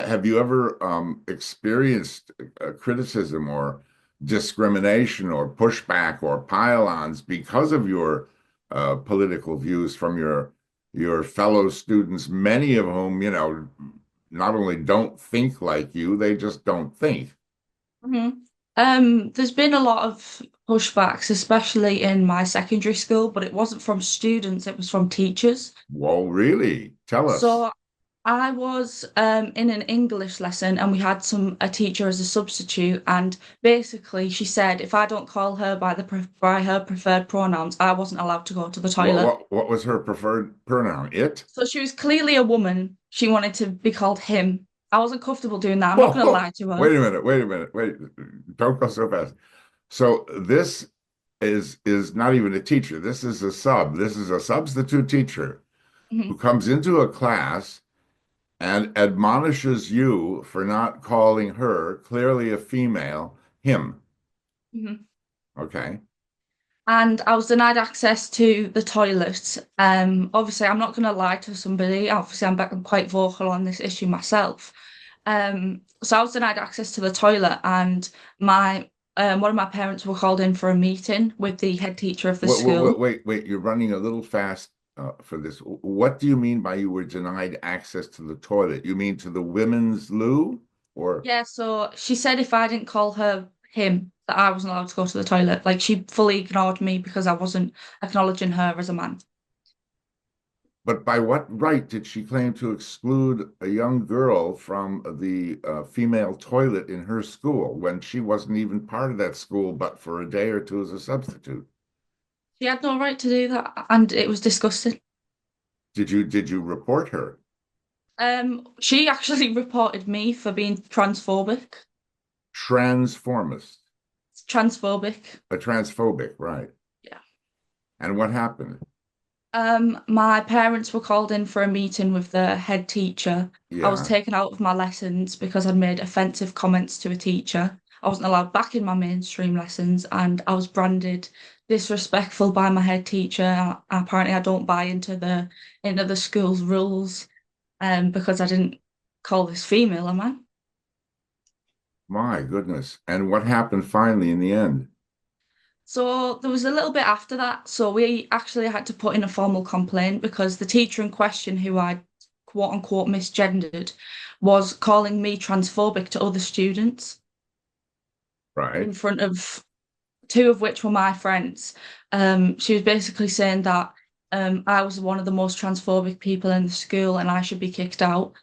have you ever experienced criticism or discrimination or pushback or pile-ons because of your political views from your fellow students, many of whom, not only don't think like you, they just don't think. hmm there's been a lot of pushbacks, especially in my secondary school, but it wasn't from students, it was from teachers. Well, really? Tell us. So I was in an English lesson and we had a teacher as a substitute, and basically she said if I don't call her by her preferred pronouns, I wasn't allowed to go to the What toilet. what what was her preferred pronoun? It? So she was clearly a woman. She wanted to be called him. I wasn't comfortable doing that. I'm not Whoa, going to lie to her. wait a minute, wait a minute, wait. Don't go so fast. So this is not even a teacher. This is a sub. This is a substitute teacher who hmm comes into a class and admonishes you for not calling her, clearly a female, him. hmm Okay. And I was denied access to the toilet. Obviously, I'm not going to lie to somebody. Obviously, I'm quite vocal on this issue myself. So I was denied access to the toilet, and my one of my parents were called in for a meeting with the head teacher of the school. Wait. You're running a little fast for this. What do you mean by you were denied access to the toilet? You mean to the women's loo? Or Yeah, so she said if I didn't call her him, that I wasn't allowed to go to the toilet. Like she fully ignored me because I wasn't acknowledging her as a man. But by what right did she claim to exclude a young girl from the female toilet in her school when she wasn't even part of that school but for a day or two as a substitute? She had no right to do that, and it was disgusting. Did you report her? She actually reported me for being transphobic. Transformist, Transphobic. a transphobic, right? Yeah. And what happened? My parents were called in for a meeting with the head teacher. I was Yeah. taken out of my lessons because I'd made offensive comments to a teacher. I wasn't allowed back in my mainstream lessons, and I was branded disrespectful by my head teacher. Apparently, I don't buy into the school's rules, because I didn't call this female a man. My goodness. And what happened finally in the end? So there was a little bit after that. So we actually had to put in a formal complaint because the teacher in question, who I quote unquote misgendered, was calling me transphobic to other students in Right. front of two of which were my friends. She was basically saying that I was one of the most transphobic people in the school and I should be kicked out.